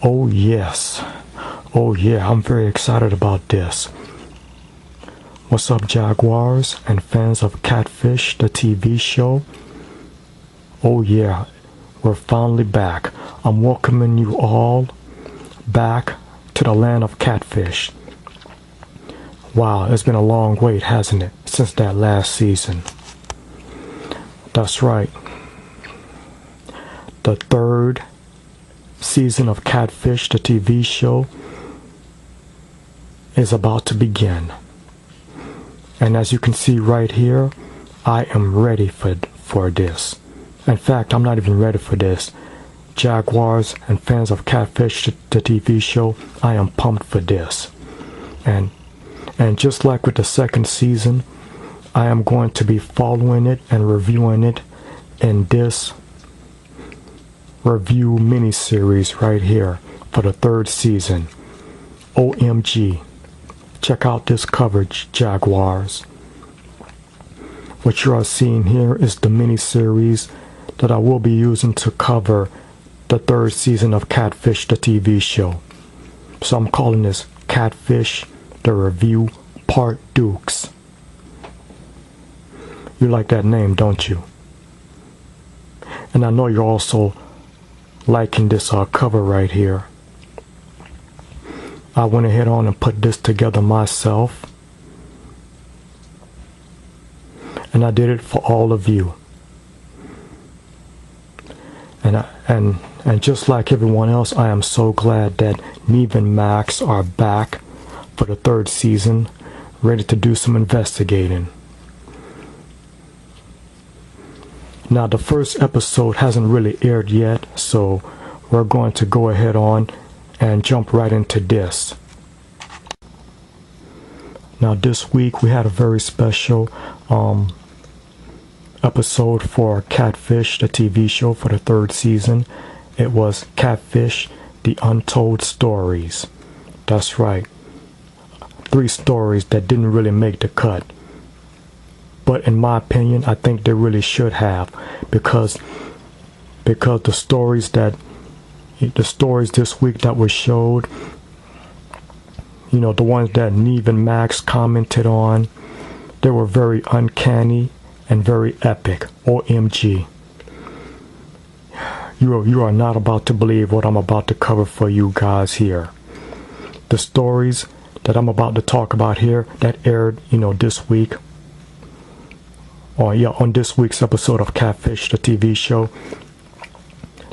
Oh yes. Oh yeah, I'm very excited about this. What's up, Jaguars and fans of Catfish, the TV show? Oh yeah, we're finally back. I'm welcoming you all back to the land of Catfish. Wow, it's been a long wait, hasn't it, since that last season? That's right. The third season of Catfish, the TV show, is about to begin. And as you can see right here, I am ready for this. In fact, I'm not even ready for this. Jaguars and fans of Catfish, the TV show, I am pumped for this. And just like with the second season, I am going to be following it and reviewing it in this review mini-series right here for the third season. OMG. Check out this coverage, Jaguars. What you are seeing here is the mini-series that I will be using to cover the third season of Catfish, the TV show. So I'm calling this Catfish, the Review Part DUEX. You like that name, don't you? And I know you're also liking this cover right here. I went ahead on and put this together myself, and I did it for all of you. And just like everyone else, I am so glad that Neve and Max are back for the third season, ready to do some investigating. Now, the first episode hasn't really aired yet, so we're going to go ahead on and jump right into this. Now, this week we had a very special episode for Catfish, the TV show, for the third season. It was Catfish, the Untold Stories. That's right. 3 stories that didn't really make the cut. But in my opinion, I think they really should have, because the stories this week that were showed, you know, the ones that Neve and Max commented on, they were very uncanny and very epic. OMG. You are not about to believe what I'm about to cover for you guys here. The stories that I'm about to talk about here that aired, you know, this week, on this week's episode of Catfish, the TV show,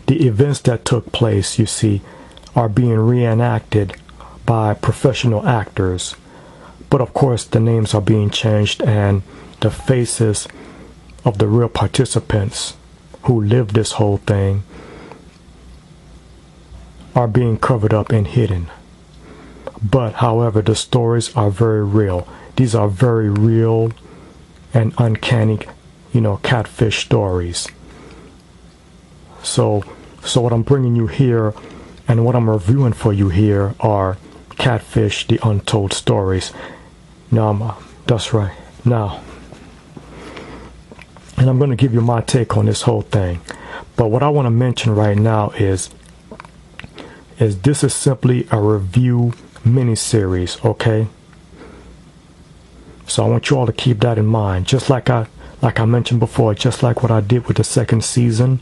the events that took place, you see, are being reenacted by professional actors. But of course, the names are being changed, and the faces of the real participants who lived this whole thing are being covered up and hidden. But however, the stories are very real. These are very real and uncanny, you know, catfish stories. So what I'm bringing you here and what I'm reviewing for you here are Catfish, the Untold Stories. Now, that's right. Now, and I'm going to give you my take on this whole thing. But what I want to mention right now is this is simply a review mini-series, okay? So I want you all to keep that in mind. Just like I mentioned before, just like what I did with the second season,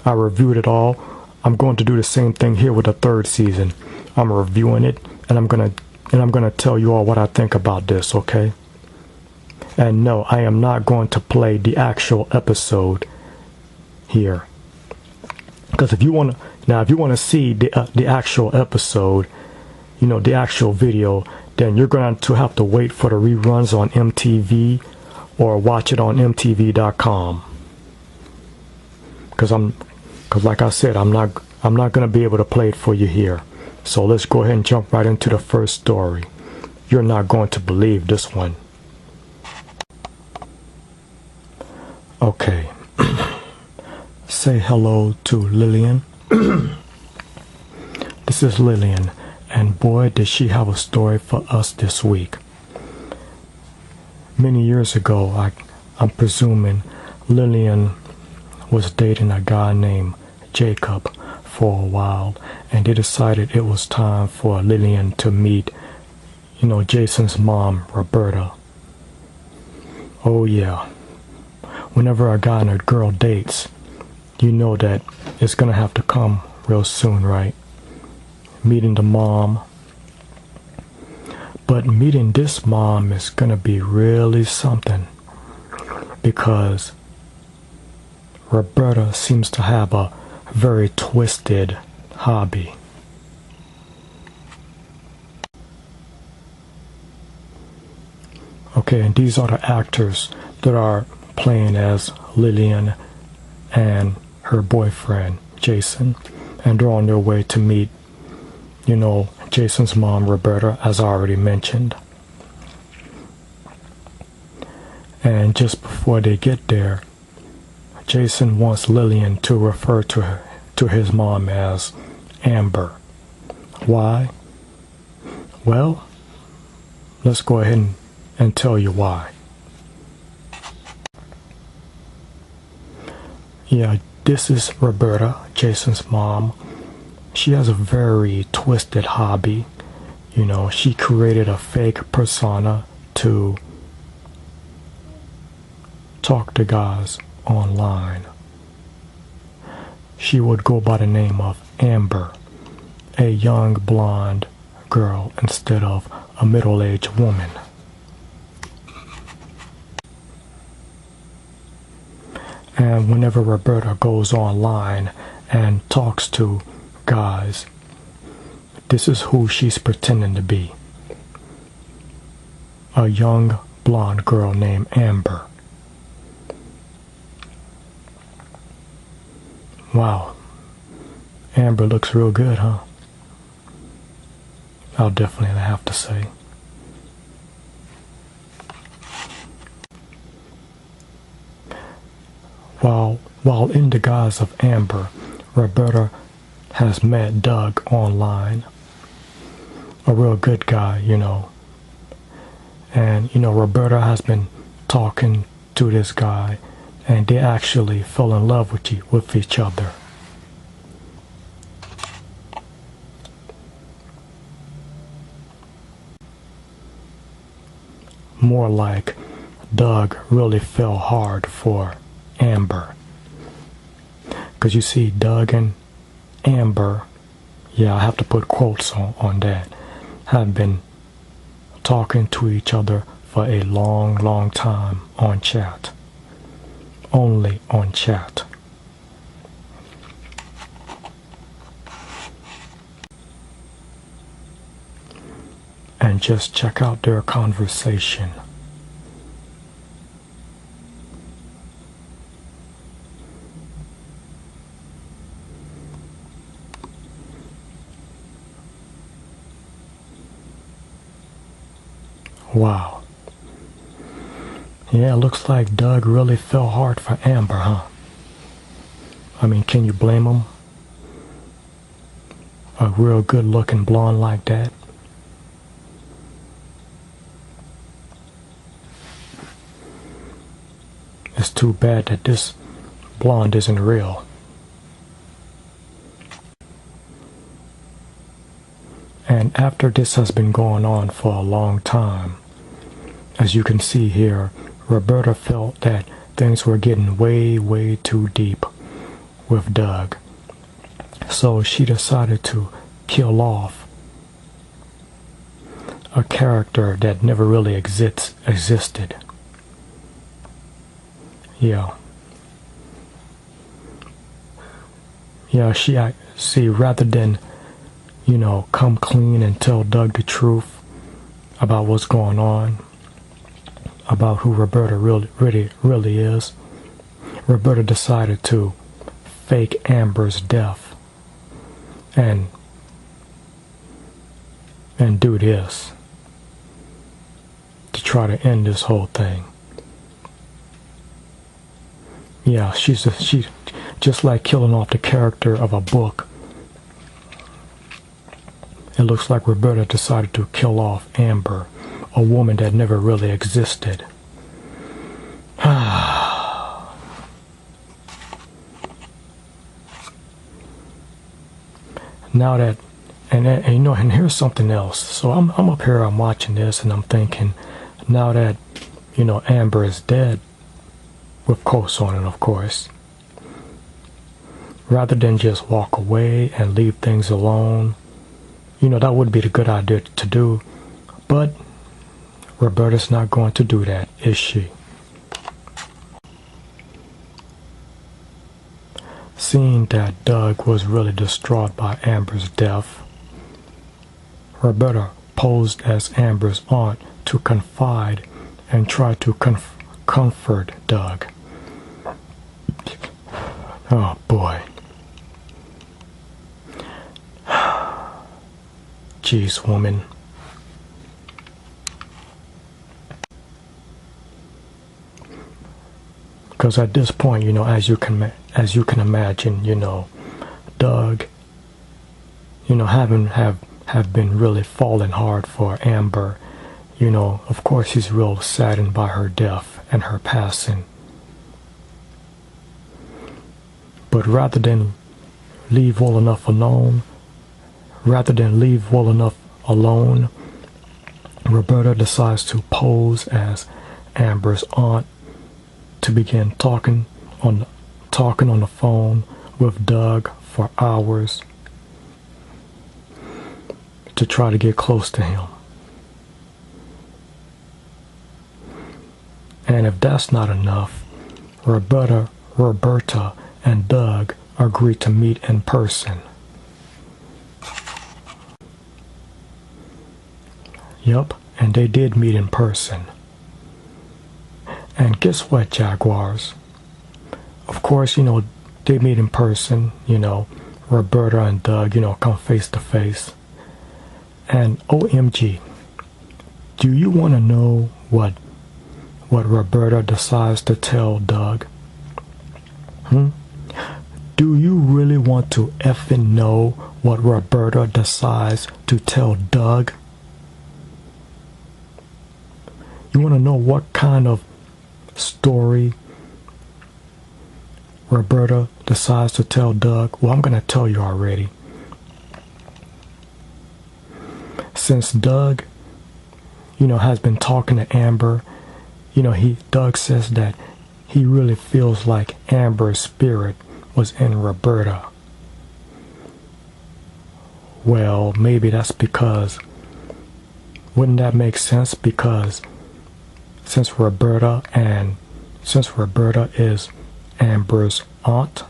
I reviewed it all. I'm going to do the same thing here with the third season. I'm reviewing it, and I'm gonna tell you all what I think about this, okay? And no, I am not going to play the actual episode here, because if you want to see the actual episode, you know, the actual video, then you're going to have to wait for the reruns on MTV or watch it on MTV.com. Because like I said, I'm not going to be able to play it for you here. So let's go ahead and jump right into the first story. You're not going to believe this one. Okay. Say hello to Lillian. This is Lillian, and boy, did she have a story for us this week. Many years ago, I'm presuming Lillian was dating a guy named Jacob for a while, and they decided it was time for Lillian to meet, Jason's mom, Roberta. Oh yeah, whenever a guy and a girl dates, you know that it's gonna have to come real soon, right? Meeting the mom. But meeting this mom is gonna be really something, because Roberta seems to have a very twisted hobby. Okay, and these are the actors that are playing as Lillian and her boyfriend, Jason. And they're on their way to meet, Jason's mom, Roberta, as I already mentioned. And just before they get there, Jason wants Lillian to refer to his mom as Amber. Why? Well, let's go ahead and tell you why. Yeah, this is Roberta, Jason's mom. She has a very twisted hobby. She created a fake persona to talk to guys online. She would go by the name of Amber, a young blonde girl instead of a middle-aged woman. And whenever Roberta goes online and talks to guys, this is who she's pretending to be. A young blonde girl named Amber. Wow. Amber looks real good, huh? I'll definitely have to say. While in the guise of Amber, Roberta has met Doug online. A real good guy, And, Roberta has been talking to this guy, and they actually fell in love with each other. More like Doug really fell hard for Amber. Because you see, Doug and Amber, yeah, I have to put quotes on that, have been talking to each other for a long, long time on chat. Only on chat. And just check out their conversation. Wow. Yeah, looks like Doug really fell hard for Amber, huh? I mean, can you blame him? A real good-looking blonde like that. It's too bad that this blonde isn't real. And after this has been going on for a long time, as you can see here, Roberta felt that things were getting way, way too deep with Doug. So she decided to kill off a character that never really existed. Yeah. Yeah, rather than, come clean and tell Doug the truth about what's going on, about who Roberta really is, Roberta decided to fake Amber's death and do this to try to end this whole thing. Yeah, she just like killing off the character of a book. It looks like Roberta decided to kill off Amber, a woman that never really existed. now that, and you know, and here's something else. So I'm up here, I'm watching this, and I'm thinking, now that, you know, Amber is dead, with co-signing, of course, rather than just walk away and leave things alone, you know, that would be the good idea to do. But Roberta's not going to do that, is she? Seeing that Doug was really distraught by Amber's death, Roberta posed as Amber's aunt to confide and try to comfort Doug. Oh boy. Jeez, woman. Because at this point, you know, as you can imagine, you know, Doug, you know, have been really falling hard for Amber. You know, of course, he's real saddened by her death and her passing. But rather than leave well enough alone, Roberta decides to pose as Amber's aunt to begin talking on the phone with Doug for hours to try to get close to him. And if that's not enough, Roberta and Doug agree to meet in person. Yep, and they did meet in person. And guess what, Jaguars? Of course, you know, they meet in person, you know, Roberta and Doug, you know, come face to face. And OMG, do you want to know what Roberta decides to tell Doug? Do you really want to effing know what Roberta decides to tell Doug? You want to know what kind of story Roberta decides to tell Doug? Well, I'm going to tell you already. Since Doug, you know, has been talking to Amber, you know, Doug says that he really feels like Amber's spirit was in Roberta. Well, maybe that's because, wouldn't that make sense? Because since Roberta is Amber's aunt,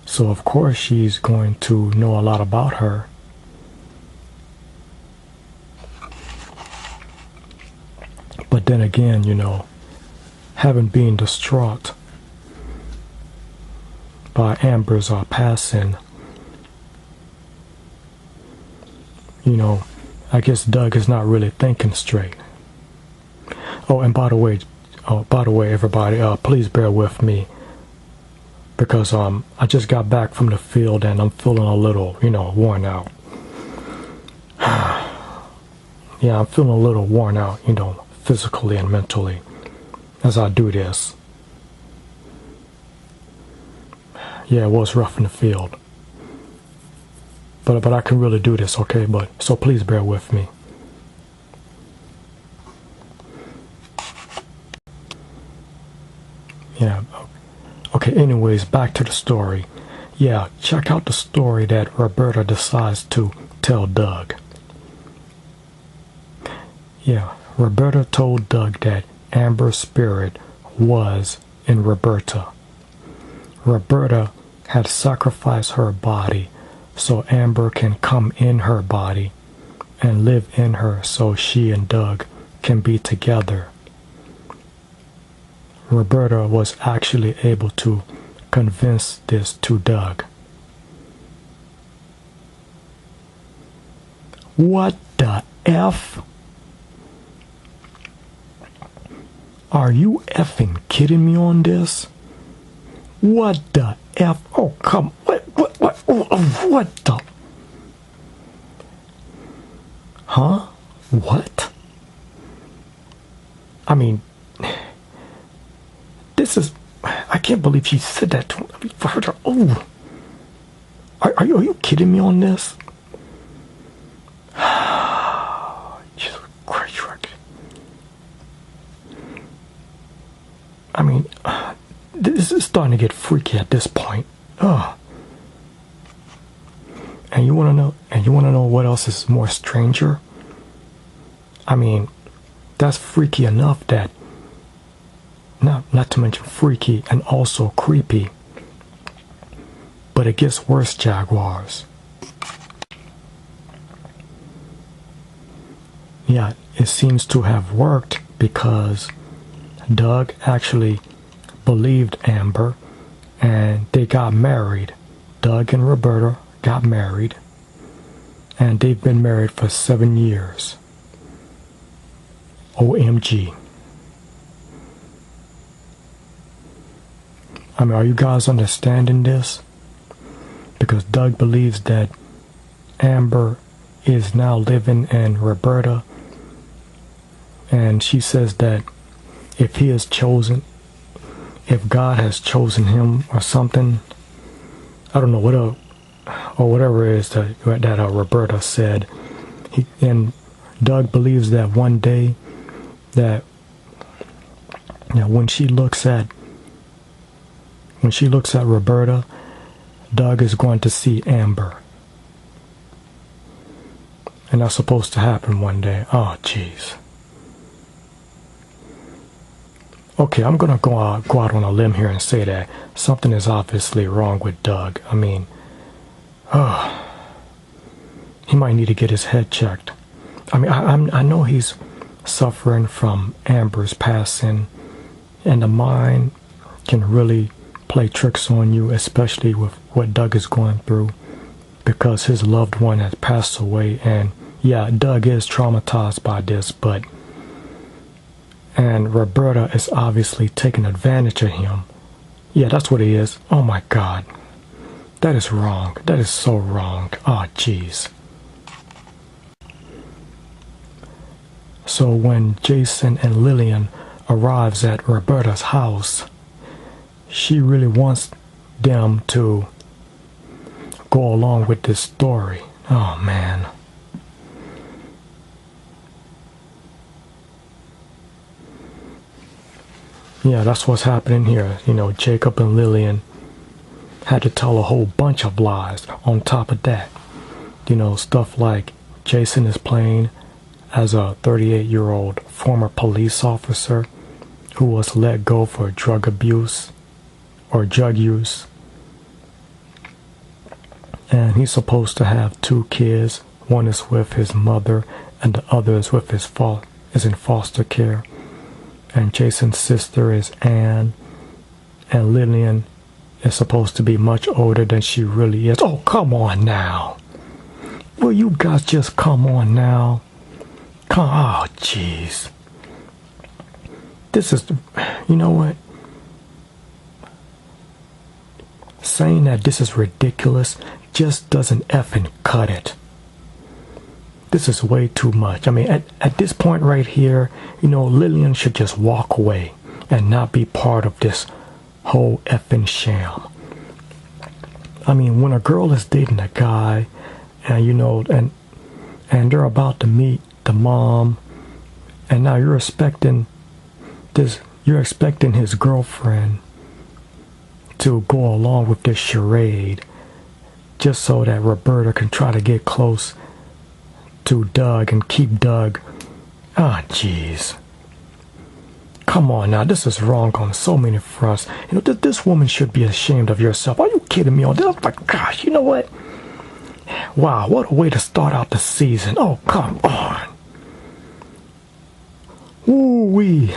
so of course she's going to know a lot about her. But then again, you know, having been distraught by Amber's passing, you know, I guess Doug is not really thinking straight. Oh, and by the way, everybody, please bear with me, because I just got back from the field and I'm feeling a little, you know, worn out. Yeah, I'm feeling a little worn out, you know, physically and mentally as I do this. Yeah, it was rough in the field. But I can really do this, okay? So please bear with me. Yeah. Okay, anyways, back to the story. Yeah, check out the story that Roberta decides to tell Doug. Yeah, Roberta told Doug that Amber's spirit was in Roberta. Roberta had sacrificed her body so Amber can come in her body and live in her so she and Doug can be together. Roberta was actually able to convince this to Doug. What the F? Are you effing kidding me on this? What the F? Oh, come, what the? Huh? What? I mean, this is, I can't believe she said that to me. For her to, oh. Are you kidding me on this? Jesus Christ. I mean, this is starting to get freaky at this point. Ugh. And you want to know what else is more stranger? I mean, that's freaky enough that, not to mention freaky and also creepy. But it gets worse, Jaguars. Yeah, it seems to have worked because Doug actually believed Amber and they got married. Doug and Roberta got married and they've been married for 7 years. OMG. I mean, are you guys understanding this? Because Doug believes that Amber is now living in Roberta, and she says that if he is chosen, if God has chosen him or something, I don't know what or whatever it is that Roberta said. And Doug believes that one day that when she looks at Roberta, Doug is going to see Amber. And that's supposed to happen one day. Oh, jeez. Okay, I'm going to go out on a limb here and say that something is obviously wrong with Doug. I mean, he might need to get his head checked. I mean, I know he's suffering from Amber's passing, and the mind can really play tricks on you, especially with what Doug is going through, because his loved one has passed away. And yeah, Doug is traumatized by this, and Roberta is obviously taking advantage of him. Yeah, that's what it is. Oh my God, that is wrong. That is so wrong. Oh jeez. So when Jason and Lillian arrives at Roberta's house, she really wants them to go along with this story. Oh man. Yeah, that's what's happening here. You know, Jacob and Lillian had to tell a whole bunch of lies on top of that. You know, stuff like Jason is playing as a 38-year-old former police officer who was let go for drug abuse or drug use. And he's supposed to have 2 kids. One is with his mother and the other is with is in foster care. And Jason's sister is Anne, and Lillian is supposed to be much older than she really is. Oh, come on now. Will you guys just come on now? Oh, jeez. This is, you know what? Saying that this is ridiculous just doesn't effing cut it. This is way too much. I mean, at this point right here, you know, Lillian should just walk away and not be part of this whole effing sham. I mean, when a girl is dating a guy, and you know, and they're about to meet the mom, and now you're expecting his girlfriend to go along with this charade just so that Roberta can try to get close to Doug and keep Doug. Ah, jeez. Come on now, this is wrong on so many fronts. You know, this woman should be ashamed of yourself. Are you kidding me on this? Oh my gosh, you know what? Wow, what a way to start out the season. Oh, come on. Woo-wee.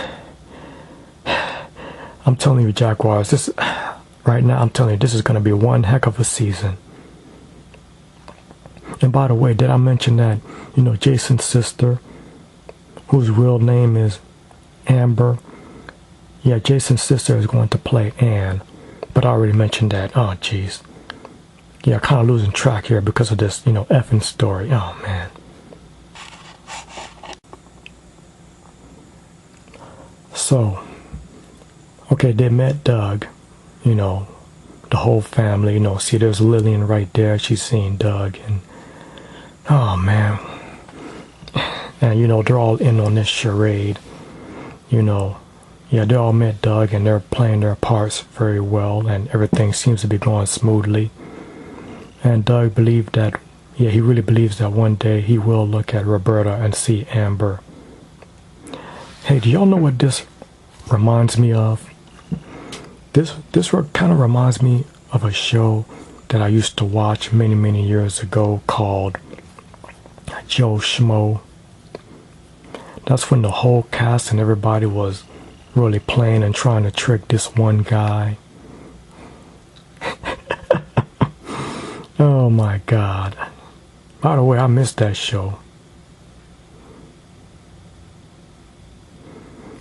I'm telling you, Jaguars, right now, I'm telling you, this is going to be one heck of a season. And by the way, did I mention that, you know, Jason's sister, whose real name is Amber, yeah, Jason's sister is going to play Anne, but I already mentioned that. Oh, jeez. Yeah, kind of losing track here because of this, you know, effing story. Oh, man. So, okay, they met Doug, you know, the whole family, you know, see there's Lillian right there, she's seeing Doug, and oh man. And you know, they're all in on this charade, you know. Yeah, they all met Doug and they're playing their parts very well, and everything seems to be going smoothly. And Doug believed that, yeah, he really believes that one day he will look at Roberta and see Amber. Hey, do y'all know what this reminds me of? This kind of reminds me of a show that I used to watch many years ago called Joe Schmo. That's when the whole cast and everybody was really playing and trying to trick this one guy. Oh my God. By the way, I missed that show.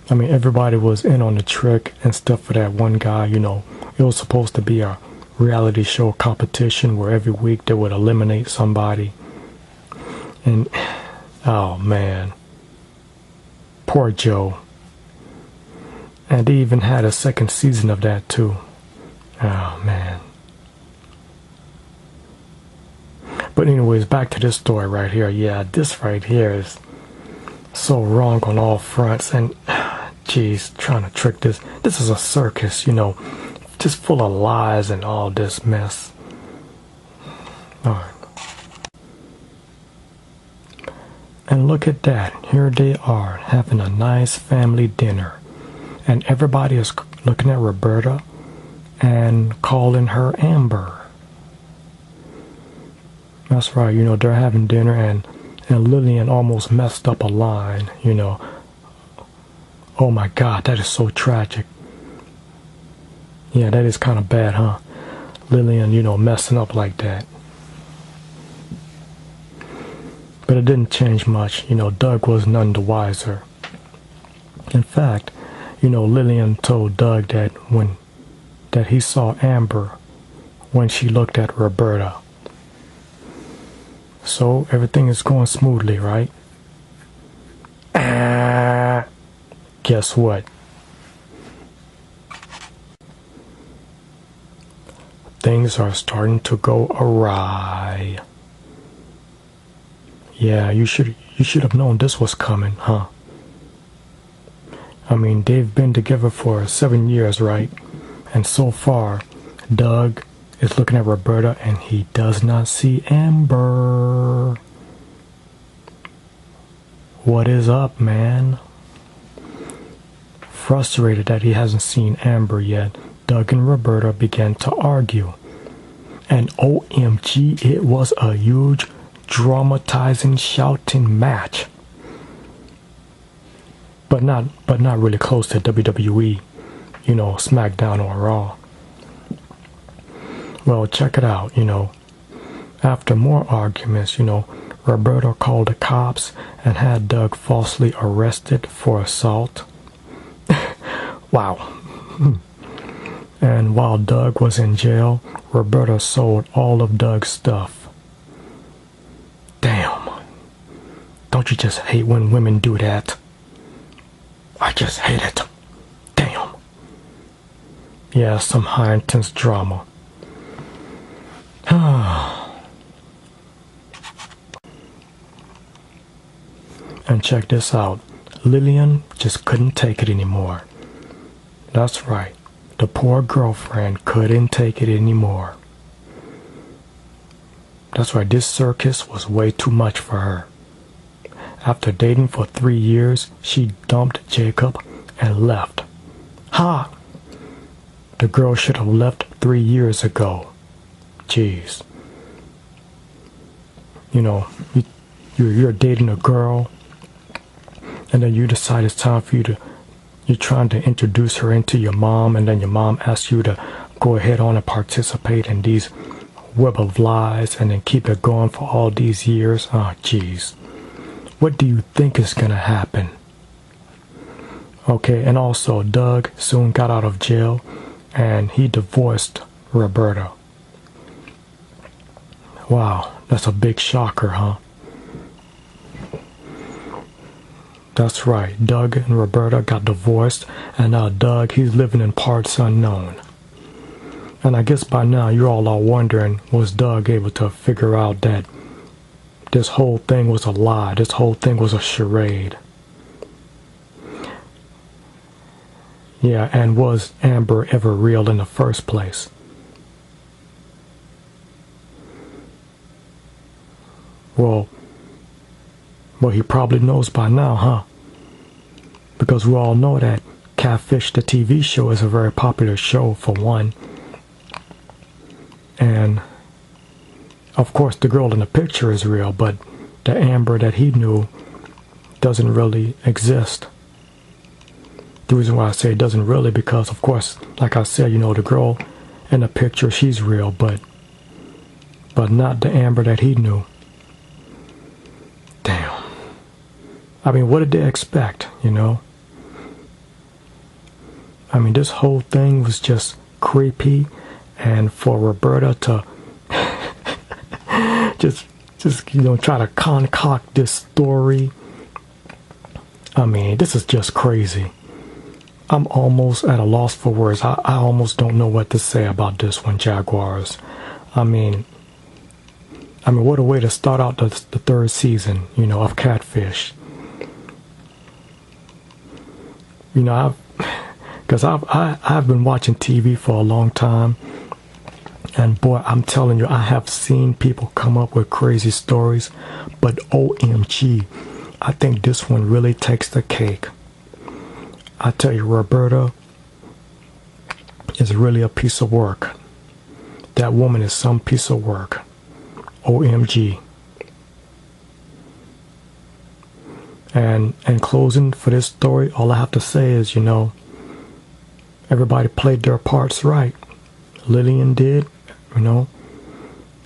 I mean, everybody was in on the trick and stuff for that one guy, you know. It was supposed to be a reality show competition where every week they would eliminate somebody. And, oh man. Poor Joe. And they even had a second season of that too. Oh man. But anyways, back to this story right here. Yeah, this right here is so wrong on all fronts. And geez, trying to trick this. This is a circus, you know, just full of lies and all this mess. Alright. And look at that. Here they are having a nice family dinner. And everybody is looking at Roberta and calling her Amber. That's right, you know, they're having dinner and Lillian almost messed up a line, you know. Oh my God, that is so tragic. Yeah, that is kind of bad, huh? Lillian, you know, messing up like that. But it didn't change much, you know, Doug was none the wiser. In fact, you know, Lillian told Doug that he saw Amber when she looked at Roberta. So everything is going smoothly, right? Guess what? Things are starting to go awry. Yeah, you should have known this was coming, huh? I mean, they've been together for 7 years, right? And so far, Doug is looking at Roberta and he does not see Amber. What is up, man? Frustrated that he hasn't seen Amber yet, Doug and Roberta began to argue. And OMG, it was a huge, dramatizing, shouting match. But not really close to WWE, you know, SmackDown or Raw. Well, check it out, you know. After more arguments, you know, Roberta called the cops and had Doug falsely arrested for assault. Wow. And while Doug was in jail, Roberta sold all of Doug's stuff. Damn. Don't you just hate when women do that? I just hate it. Damn. Yeah, some high intense drama. And check this out. Lillian just couldn't take it anymore. That's right. The poor girlfriend couldn't take it anymore. That's right. This circus was way too much for her. After dating for 3 years, she dumped Jacob and left. Ha! The girl should have left 3 years ago. Jeez. You know, you're dating a girl, and then you decide it's time for you're trying to introduce her into your mom, and then your mom asks you to go ahead on and participate in these web of lies and then keep it going for all these years. Oh, jeez. What do you think is going to happen? Okay, and also Doug soon got out of jail and he divorced Roberta. Wow, that's a big shocker, huh? That's right, Doug and Roberta got divorced, and now Doug, he's living in parts unknown. And I guess by now you all are wondering, was Doug able to figure out that this whole thing was a lie? This whole thing was a charade. Yeah, and was Amber ever real in the first place? Well, he probably knows by now, huh? Because we all know that Catfish, the TV show, is a very popular show, for one. And, of course, the girl in the picture is real, but the Amber that he knew doesn't really exist. The reason why I say it doesn't really, because, of course, like I said, the girl in the picture, she's real, but not the Amber that he knew. Damn. I mean, what did they expect, I mean, this whole thing was just creepy, and for Roberta to just try to concoct this story, I mean, this is just crazy. I'm almost at a loss for words. I almost don't know what to say about this one, Jaguars. I mean, what a way to start out the third season, of Catfish. Because I've been watching TV for a long time, and boy, I'm telling you, I have seen people come up with crazy stories, but OMG, I think this one really takes the cake. I tell you, Roberta is really a piece of work. That woman is some piece of work. OMG. And in closing for this story, all I have to say is, everybody played their parts right. Lillian did,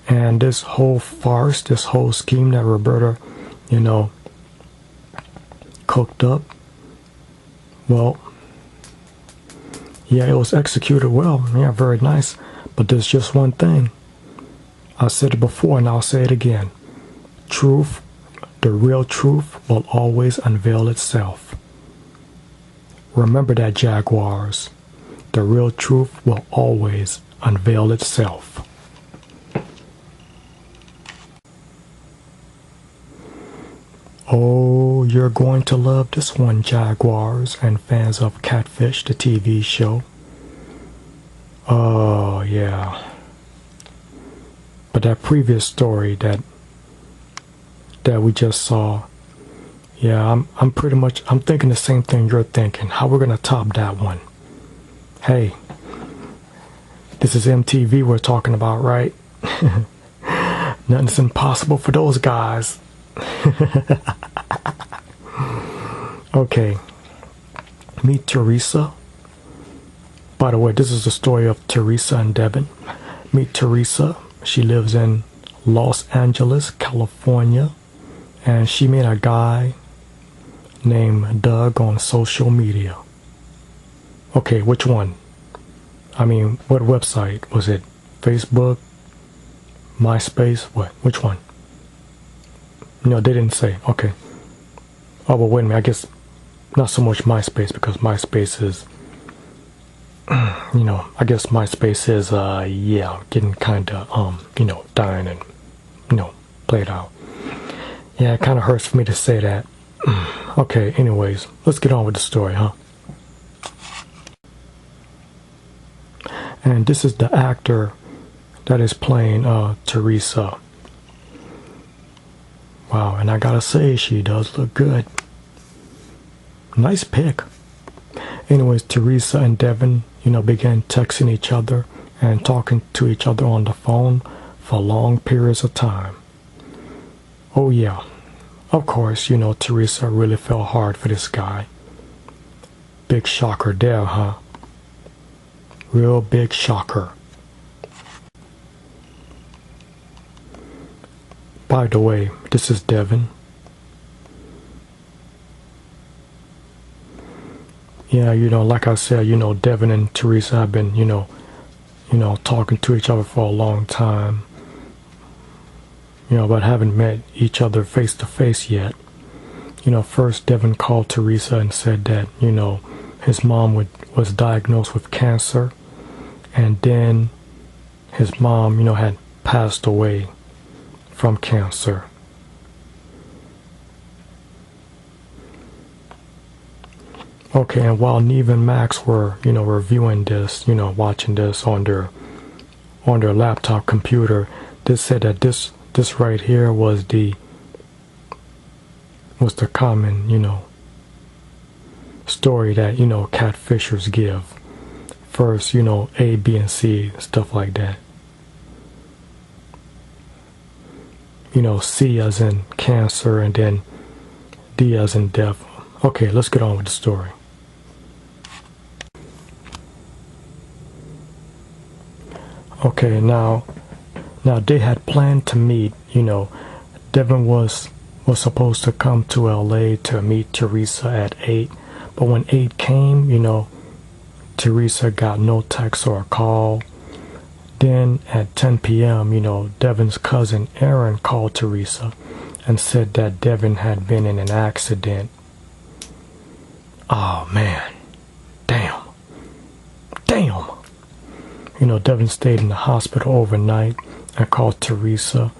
and this whole farce, this whole scheme that Roberta, cooked up, well, yeah, it was executed well. Yeah, very nice. But there's just one thing. I said it before and I'll say it again. Truth, the real truth, will always unveil itself. Remember that, Jaguars. The real truth will always unveil itself. Oh, you're going to love this one, Jaguars and fans of Catfish, the TV show. Oh, yeah. But that previous story that we just saw, yeah, I'm thinking the same thing you're thinking. How we're gonna top that one? Hey, this is MTV we're talking about, right? Nothing's impossible for those guys. Okay, meet Teresa. By the way, this is the story of Teresa and Devin. Meet Teresa. She lives in Los Angeles, California, and she met a guy named Doug on social media. Okay, which one? I mean, what website? Was it Facebook? MySpace? What? Which one? No, they didn't say. Okay. Oh, but wait a minute. I guess not so much MySpace, because MySpace is, I guess MySpace is, yeah, getting kind of, dying and, played out. Yeah, it kind of hurts for me to say that. Okay, anyways, let's get on with the story, huh? And this is the actor that is playing Teresa. Wow, and I gotta say, she does look good. Nice pick. Anyways, Teresa and Devin, began texting each other and talking to each other on the phone for long periods of time. Oh yeah, of course, Teresa really fell hard for this guy. Big shocker there, huh? Real big shocker. By the way, this is Devin. Yeah, like I said, Devin and Teresa have been, talking to each other for a long time. But haven't met each other face to face yet. First Devin called Teresa and said that, his mom was diagnosed with cancer. And then his mom, had passed away from cancer. Okay, and while Neve and Max were, reviewing this, watching this on their laptop computer, they said that this right here was the common, story that, catfishers give. First, A, B, and C, stuff like that. C as in cancer, and then D as in death. Okay, let's get on with the story. Okay, now they had planned to meet, Devin was supposed to come to LA to meet Teresa at 8, but when 8 came, Teresa got no text or a call. Then at 10 p.m., Devin's cousin Aaron called Teresa and said that Devin had been in an accident. Oh man, damn. Devin stayed in the hospital overnight and called Teresa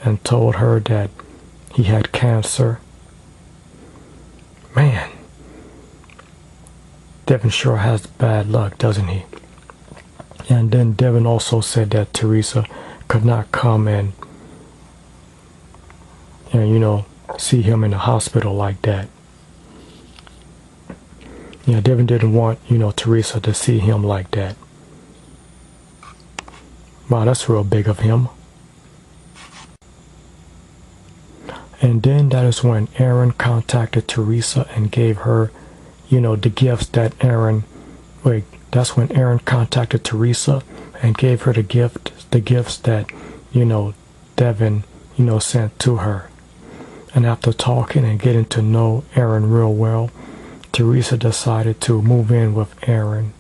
and told her that he had cancer. Man, Devin sure has bad luck, doesn't he? And then Devin also said that Teresa could not come and see him in the hospital like that. Yeah, Devin didn't want, Teresa to see him like that. Wow, that's real big of him. And then that is when Aaron contacted Teresa and gave her, the gifts that that's when Aaron contacted Teresa and gave her the gifts that, Devin, sent to her. And after talking and getting to know Aaron real well, Teresa decided to move in with Aaron,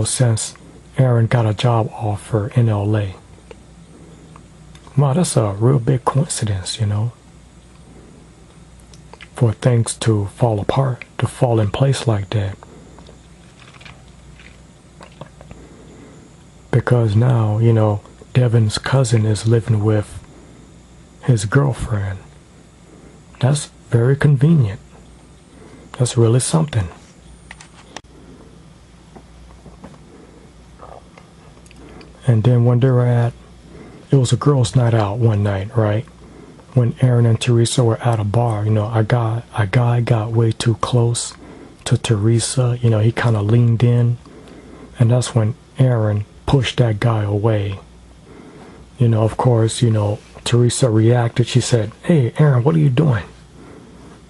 since Aaron got a job offer in LA. Wow, that's a real big coincidence, for things to fall apart, to fall in place like that. Because now, Devin's cousin is living with his girlfriend. That's very convenient. That's really something. And then when they were it was a girls' night out one night, right? When Aaron and Teresa were at a bar, a guy got way too close to Teresa. He kind of leaned in, and that's when Aaron pushed that guy away. Of course, Teresa reacted. She said, "Hey, Aaron, what are you doing?"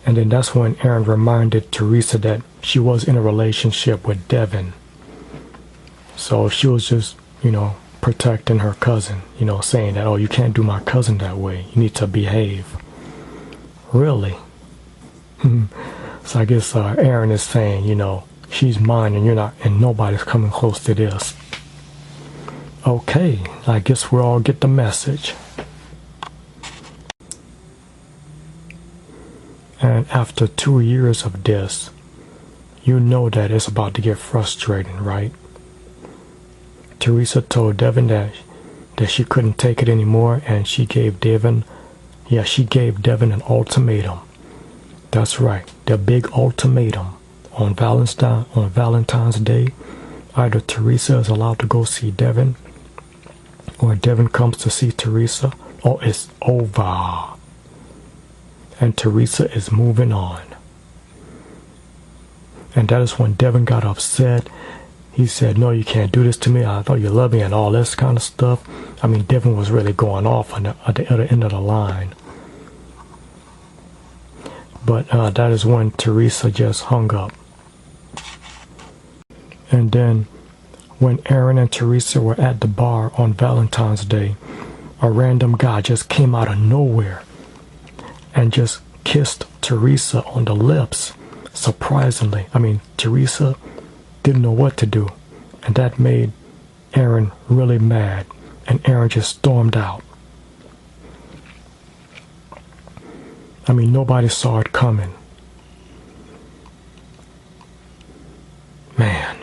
And then that's when Aaron reminded Teresa that she was in a relationship with Devin. So she was just, protecting her cousin, saying that, "Oh, you can't do my cousin that way. You need to behave." Really? So I guess Aaron is saying, she's mine and you're not, and nobody's coming close to this. Okay, I guess we all get the message. And after 2 years of this, that it's about to get frustrating, right? Teresa told Devin that she couldn't take it anymore, and she gave Devin an ultimatum. That's right, the big ultimatum. On Valentine's Day, either Teresa is allowed to go see Devin, or Devin comes to see Teresa, or it's over. And Teresa is moving on. And that is when Devin got upset. He said, "No, you can't do this to me. I thought you loved me," and all this kind of stuff. I mean, Devin was really going off at the other end of the line. But that is when Teresa just hung up. And then when Aaron and Teresa were at the bar on Valentine's Day, a random guy just came out of nowhere and just kissed Teresa on the lips. Surprisingly, Teresa didn't know what to do, and that made Aaron really mad, and Aaron just stormed out. Nobody saw it coming. Man,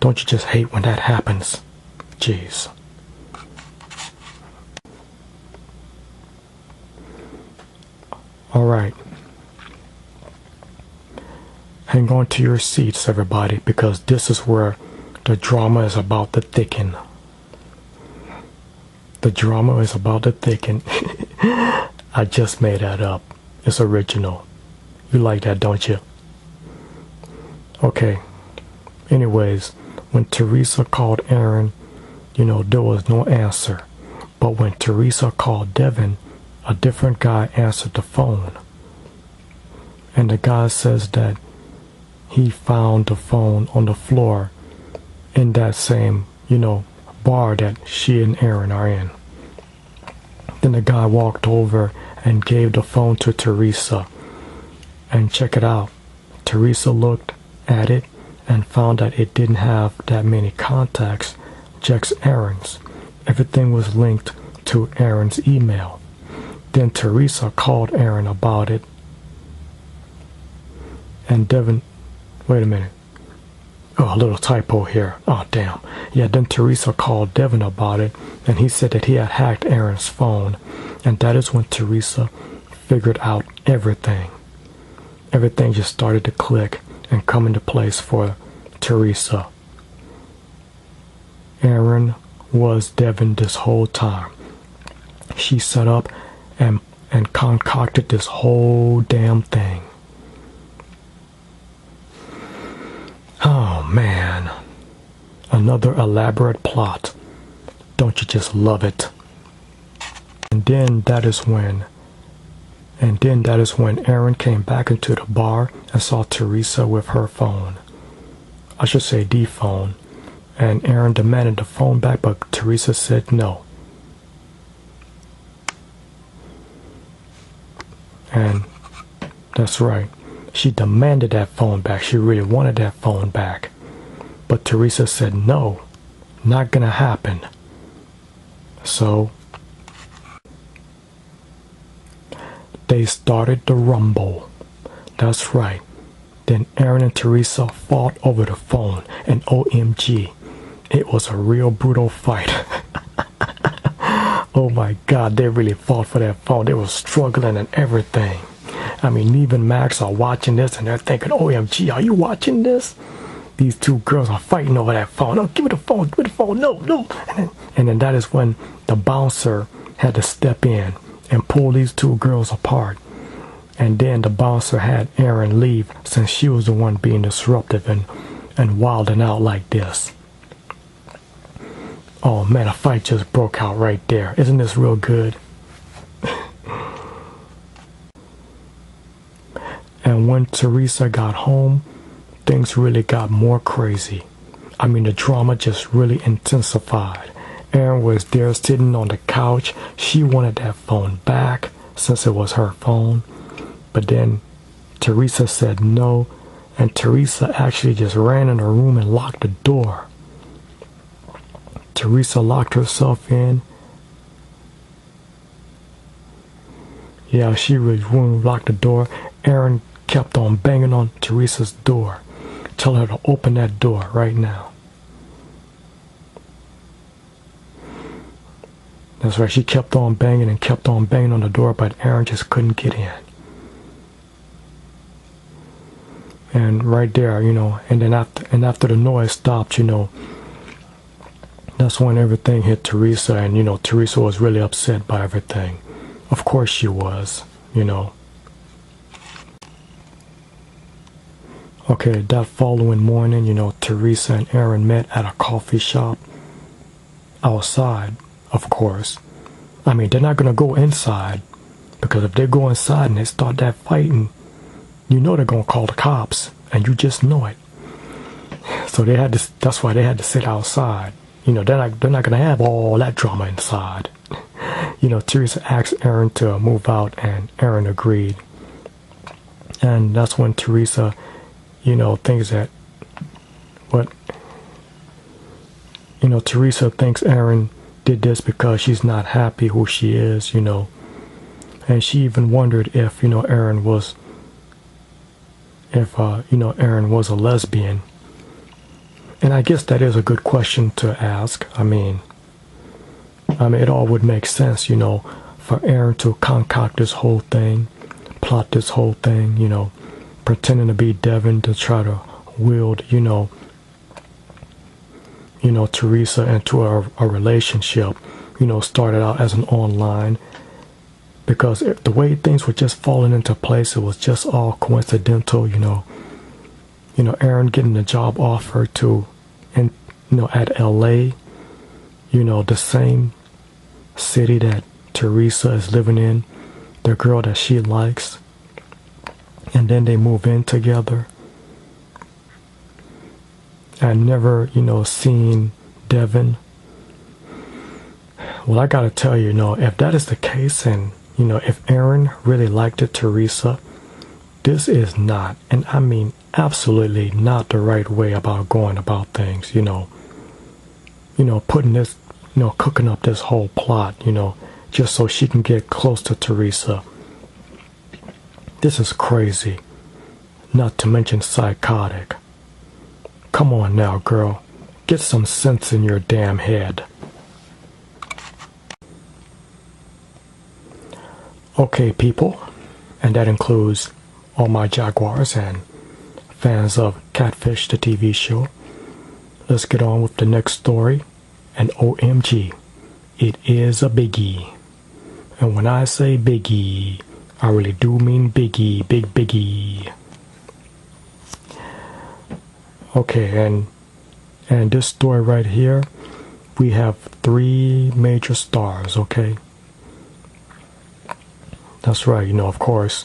Don't you just hate when that happens? Jeez. Alright. Hang on to your seats, everybody, because this is where the drama is about to thicken. The drama is about to thicken. I just made that up. It's original. You like that, don't you? Okay. Anyways, when Teresa called Aaron, there was no answer. But when Teresa called Devin, a different guy answered the phone. And the guy says that he found the phone on the floor in that same, bar that she and Aaron are in. Then the guy walked over and gave the phone to Teresa. And check it out. Teresa looked at it and found that it didn't have that many contacts, just Aaron's. Everything was linked to Aaron's email. Then Teresa called Aaron about it. And Devin, wait a minute. Oh, a little typo here. Oh, damn. Yeah, then Teresa called Devin about it, and he said that he had hacked Aaron's phone. And that is when Teresa figured out everything. Everything just started to click and come into place for Teresa. Aaron was Devin this whole time. She set up and concocted this whole damn thing. Oh man, another elaborate plot. Don't you just love it? And then that is when Aaron came back into the bar and saw Teresa with her phone. I should say the phone. And Aaron demanded the phone back, but Teresa said no. And that's right. She demanded that phone back. She really wanted that phone back. But Teresa said no, not gonna happen. So they started the rumble. That's right. Then Aaron and Teresa fought over the phone, and OMG, it was a real brutal fight. Oh my God, they really fought for that phone. They were struggling and everything. I mean, Neve and Max are watching this and they're thinking, OMG, are you watching this? These two girls are fighting over that phone. Oh, give me the phone, give me the phone, no. And then that is when the bouncer had to step in and pull these two girls apart. And then the bouncer had Aaron leave since she was the one being disruptive and wilding out like this. Oh man, a fight just broke out right there. Isn't this real good? And when Teresa got home, things really got more crazy. I mean, the drama just really intensified. Aaron was there sitting on the couch. She wanted that phone back since it was her phone. But then Teresa said no, and Teresa actually just ran in her room and locked the door. Teresa locked herself in. Yeah, she was locked the door. Aaron kept on banging on Teresa's door. Tell her to open that door right now. That's right, she kept on banging on the door, but Aaron just couldn't get in. And right there, and then after the noise stopped, that's when everything hit Teresa, and Teresa was really upset by everything. Of course she was, Okay, that following morning, Teresa and Aaron met at a coffee shop outside, of course. I mean, they're not going to go inside, because if they go inside and they start that fighting, they're going to call the cops, and you just know it. So that's why they had to sit outside. They're not going to have all that drama inside. Teresa asked Aaron to move out, and Aaron agreed. And that's when Teresa, thinks that Teresa thinks Aaron did this because she's not happy who she is, and she even wondered if, Aaron was a lesbian. And I guess that is a good question to ask. I mean, it all would make sense, for Aaron to concoct this whole thing, plot this whole thing, pretending to be Devin to try to wield, Teresa into a relationship, started out as an online, because the way things were just falling into place, it was just all coincidental, Aaron getting a job offer at LA, the same city that Teresa is living in, the girl that she likes, and then they move in together. And never, seen Devin. Well, I gotta tell you, if that is the case, and if Aaron really liked it, Teresa, this is not, and I mean absolutely not, the right way about going about things. Putting this, cooking up this whole plot, just so she can get close to Teresa. This is crazy, not to mention psychotic. Come on now, girl. Get some sense in your damn head. Okay, people, and that includes all my Jaguars and fans of Catfish, the TV show. Let's get on with the next story. And OMG, it is a biggie. And when I say biggie, I really do mean biggie, big biggie. Okay, and this story right here, we have 3 major stars, okay? That's right, of course,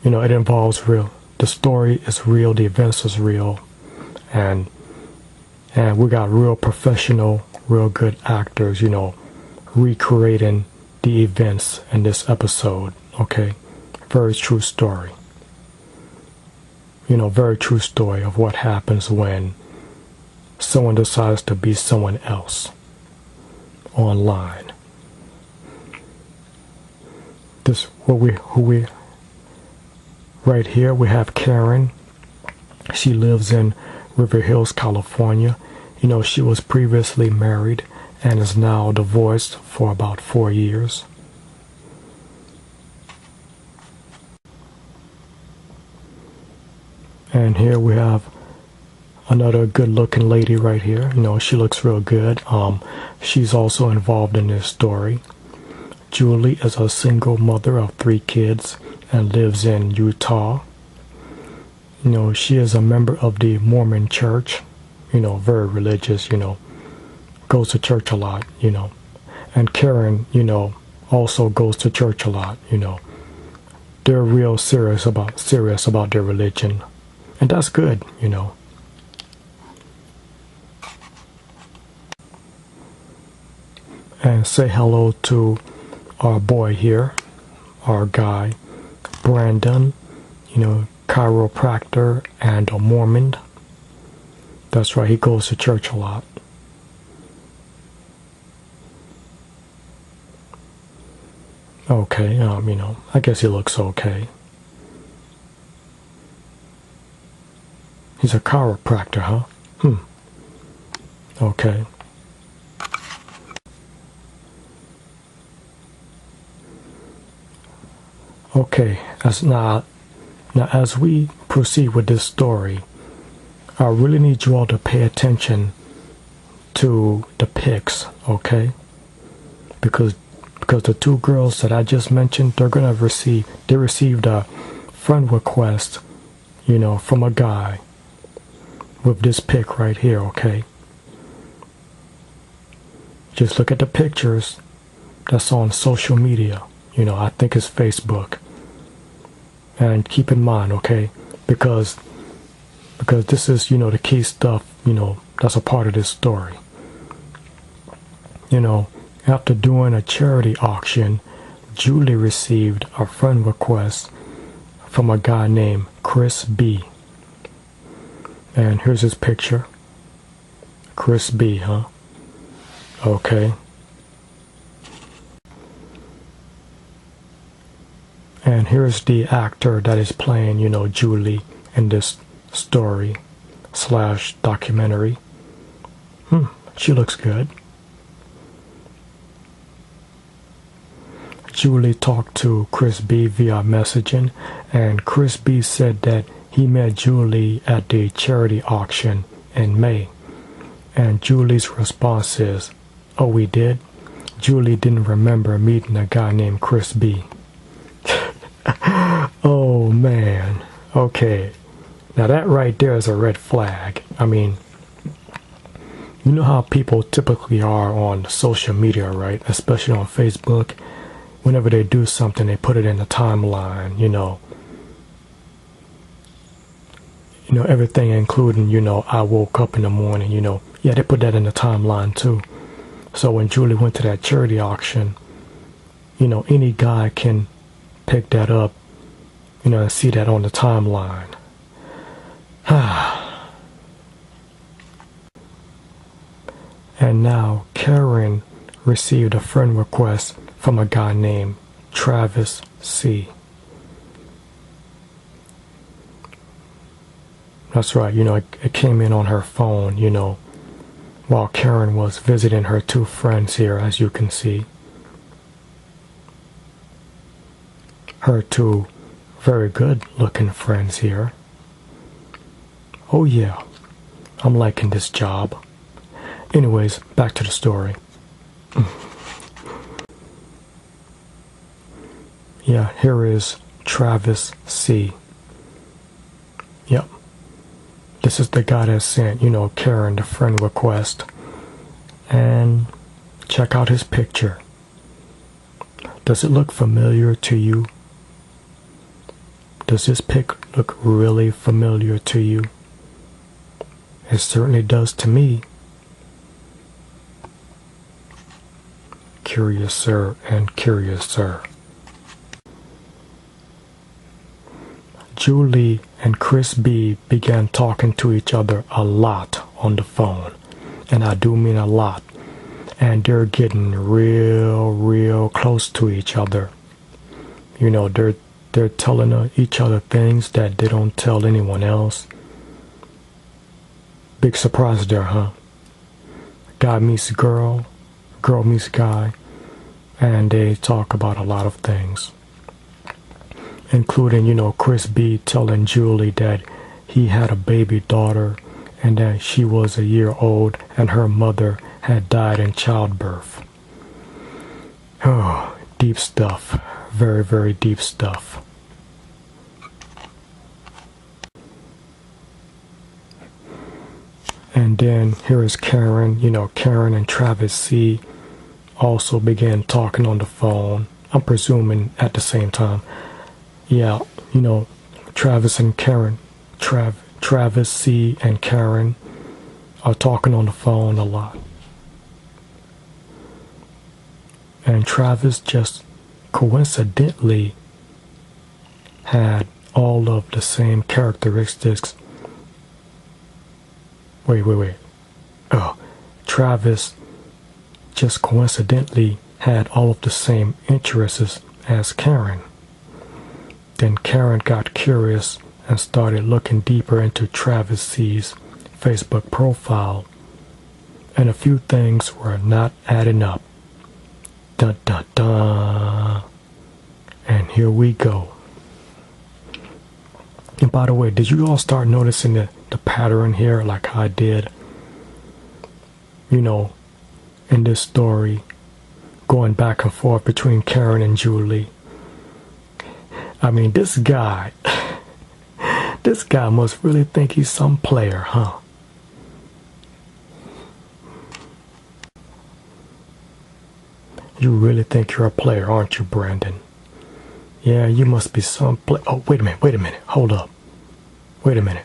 it involves real, the story is real, the events is real, and we got real professional, real good actors, recreating the events in this episode, okay? Very true story. Very true story of what happens when someone decides to be someone else online. Right here we have Karen. She lives in River Hills, California. She was previously married and is now divorced for about 4 years. And here we have another good-looking lady right here. She looks real good. She's also involved in this story. Julie is a single mother of 3 kids and lives in Utah. She is a member of the Mormon church. Very religious, goes to church a lot, And Karen, also goes to church a lot, They're real serious about their religion. And that's good, And say hello to our boy here, our guy, Brandon, chiropractor and a Mormon. That's right, he goes to church a lot. Okay, I guess he looks okay. He's a chiropractor, huh? Okay. Okay, as we proceed with this story, I really need you all to pay attention to the pics, okay? Because the 2 girls that I just mentioned, they received a friend request, from a guy with this pic right here, okay? Just look at the pictures that's on social media, I think it's Facebook. And keep in mind, okay, because this is, the key stuff, that's a part of this story. After doing a charity auction, Julie received a friend request from a guy named Chris B. And here's his picture. Chris B, huh? Okay. And here's the actor that is playing, Julie in this story, documentary. She looks good. Julie talked to Chris B via messaging, and Chris B said that he met Julie at the charity auction in May. And Julie's response is, "Oh, we did?" Julie didn't remember meeting a guy named Chris B. Oh, man. Okay. Now that right there is a red flag. I mean, you know how people typically are on social media, right? Especially on Facebook. Whenever they do something, they put it in the timeline, you know. Everything including, I woke up in the morning, Yeah, they put that in the timeline too. So when Julie went to that charity auction, any guy can pick that up, and see that on the timeline. And now Karen received a friend request from a guy named Travis C. That's right, it came in on her phone, while Karen was visiting her two friends here, as you can see. Her two very good looking friends here. Oh yeah, I'm liking this job. Anyways, back to the story. Yeah, here is Travis C. Yep. This is the guy that sent, Karen the friend request. And check out his picture. Does it look familiar to you? Does this pic look really familiar to you? It certainly does to me. Curiouser and curiouser. Julie and Chris B began talking to each other a lot on the phone, and I do mean a lot, and they're getting real close to each other. They're telling each other things that they don't tell anyone else. Big surprise there, huh? Guy meets girl, girl meets guy, and they talk about a lot of things. Including, Chris B telling Julie that he had a baby daughter and that she was a year old and her mother had died in childbirth. Oh, deep stuff. Very deep stuff. And then here is Karen. Karen and Travis C also began talking on the phone. I'm presuming at the same time. Yeah, Travis and Karen, Travis C and Karen are talking on the phone a lot. And Travis just coincidentally had all of the same characteristics. Wait. Oh, Travis just coincidentally had all of the same interests as Karen. Then Karen got curious and started looking deeper into Travis C's Facebook profile, and a few things were not adding up. Dun dun dun. And here we go. And by the way, did you all start noticing the pattern here like I did? In this story, going back and forth between Karen and Julie. I mean, this guy must really think he's some player, huh? You really think you're a player, aren't you, Brandon? Yeah, you must be some player. Oh, wait a minute, hold up. Wait a minute.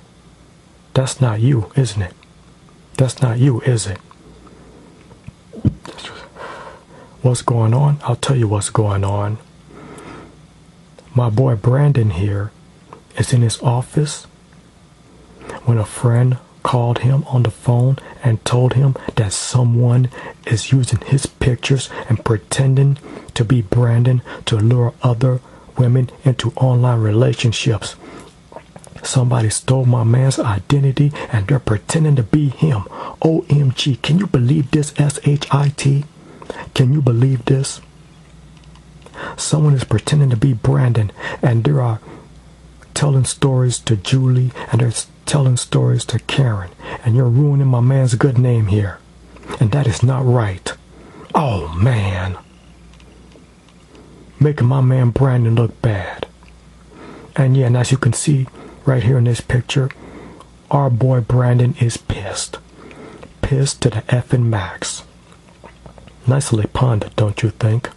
That's not you, isn't it? That's not you, is it? What's going on? I'll tell you what's going on. My boy Brandon here is in his office when a friend called him on the phone and told him that someone is using his pictures and pretending to be Brandon to lure other women into online relationships. Somebody stole my man's identity and they're pretending to be him. OMG, can you believe this, SHIT? Can you believe this? Someone is pretending to be Brandon and they are telling stories to Julie and they're telling stories to Karen. And you're ruining my man's good name here. And that is not right. Oh, man. Making my man Brandon look bad. And yeah, and as you can see right here in this picture, our boy Brandon is pissed. Pissed to the effing max. Nicely punned, don't you think?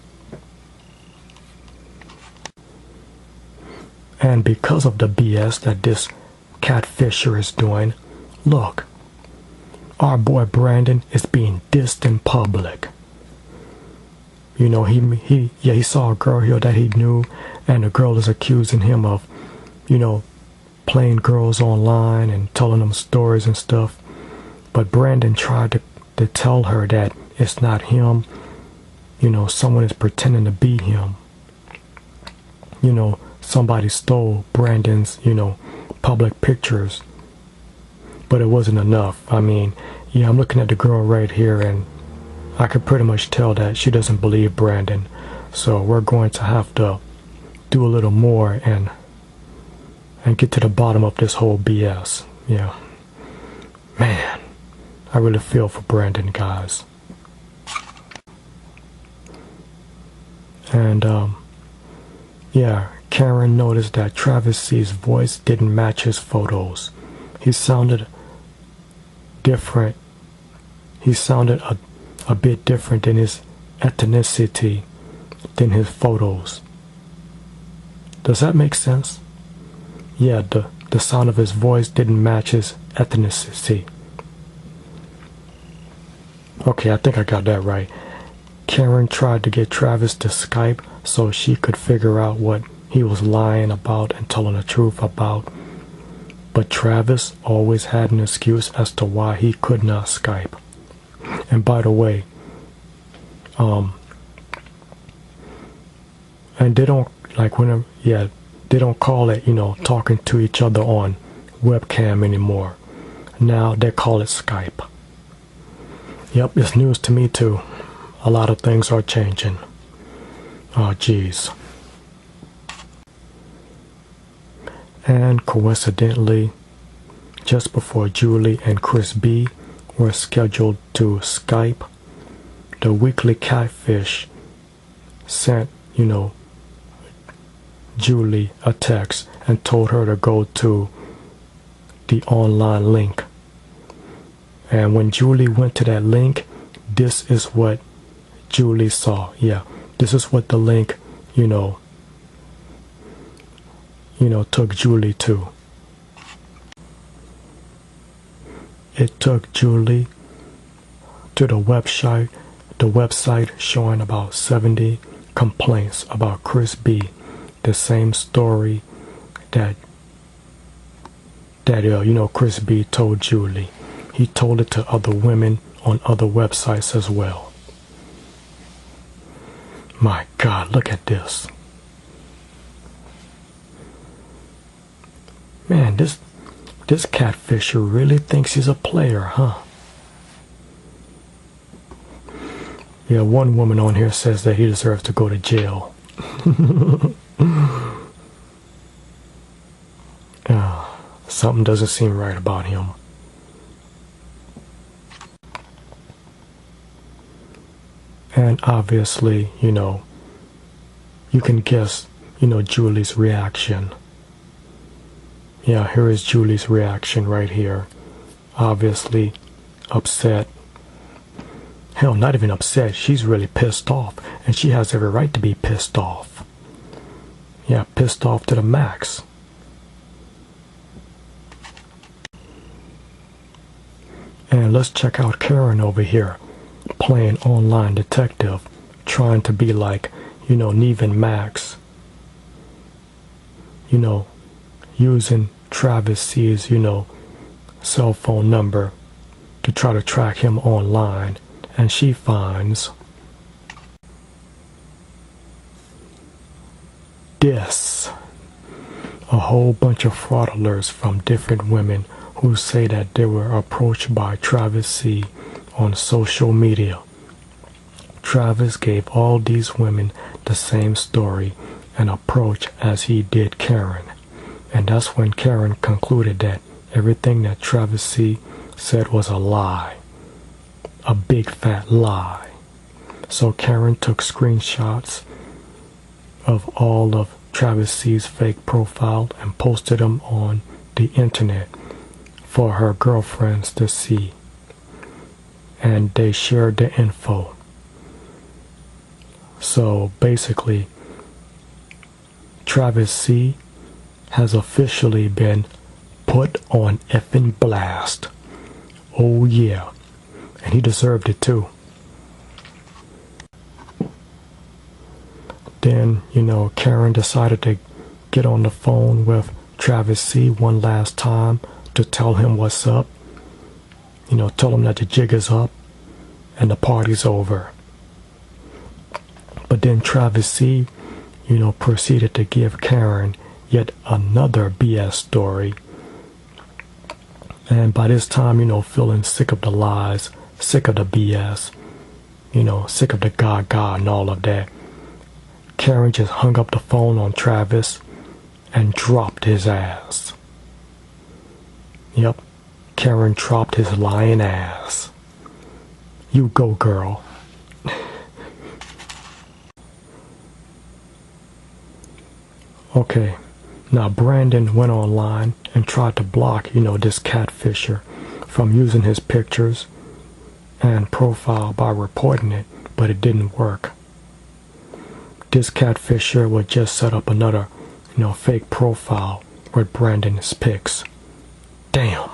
And because of the BS that this catfisher is doing, look, our boy Brandon is being dissed in public. You know, he saw a girl here that he knew, and the girl is accusing him of, you know, playing girls online and telling them stories and stuff. But Brandon tried to tell her that it's not him. You know, someone is pretending to be him. You know, somebody stole Brandon's, you know, public pictures. But it wasn't enough. I mean, yeah, I'm looking at the girl right here and I could pretty much tell that she doesn't believe Brandon. So we're going to have to do a little more and get to the bottom of this whole BS. Yeah. Man, I really feel for Brandon, guys. And, yeah, Karen noticed that Travis C's voice didn't match his photos. He sounded different. He sounded a bit different in his ethnicity than his photos. Does that make sense? Yeah, the sound of his voice didn't match his ethnicity. Okay, I think I got that right. Karen tried to get Travis to Skype so she could figure out what he was lying about and telling the truth about. But Travis always had an excuse as to why he could not Skype. And by the way, and they don't, like, whenever, yeah, they don't call it, you know, talking to each other on webcam anymore. Now they call it Skype. Yep, it's news to me too. A lot of things are changing. Oh, geez. And coincidentally, just before Julie and Chris B were scheduled to Skype, the weekly catfish sent, you know, Julie a text and told her to go to the online link. And when Julie went to that link, this is what Julie saw. Yeah, this is what the link, you know, took Julie to. It took Julie to the website showing about 70 complaints about Chris B. The same story that Chris B told Julie. He told it to other women on other websites as well. My God, look at this. Man, this catfisher really thinks he's a player, huh? Yeah, one woman on here says that he deserves to go to jail. Something doesn't seem right about him. And obviously, you can guess, Julie's reaction. Yeah, here is Julie's reaction right here. Obviously upset. Hell, not even upset. She's really pissed off. And she has every right to be pissed off. Yeah, pissed off to the max. And let's check out Karen over here, playing online detective, trying to be like, Neve and Max. Using Travis C's, cell phone number to try to track him online. And she finds this. a whole bunch of fraudulers from different women who say that they were approached by Travis C. on social media. Travis gave all these women the same story and approach as he did Karen. And that's when Karen concluded that everything that Travis C. said was a lie. A big fat lie. So Karen took screenshots of all of Travis C.'s fake profile and posted them on the internet for her girlfriends to see. And they shared the info. So basically, Travis C. has officially been put on effing blast. Oh yeah. And he deserved it too. Then, Karen decided to get on the phone with Travis C. one last time to tell him what's up. Tell him that the jig is up and the party's over. But then Travis C., proceeded to give Karen yet another BS story. And by this time, feeling sick of the lies, sick of the BS, sick of the gaga and all of that, Karen just hung up the phone on Travis and dropped his ass. Yep, Karen dropped his lying ass. You go, girl. Okay, now Brandon went online and tried to block, this catfisher from using his pictures and profile by reporting it, but it didn't work. This catfisher would just set up another, fake profile with Brandon's pics. Damn.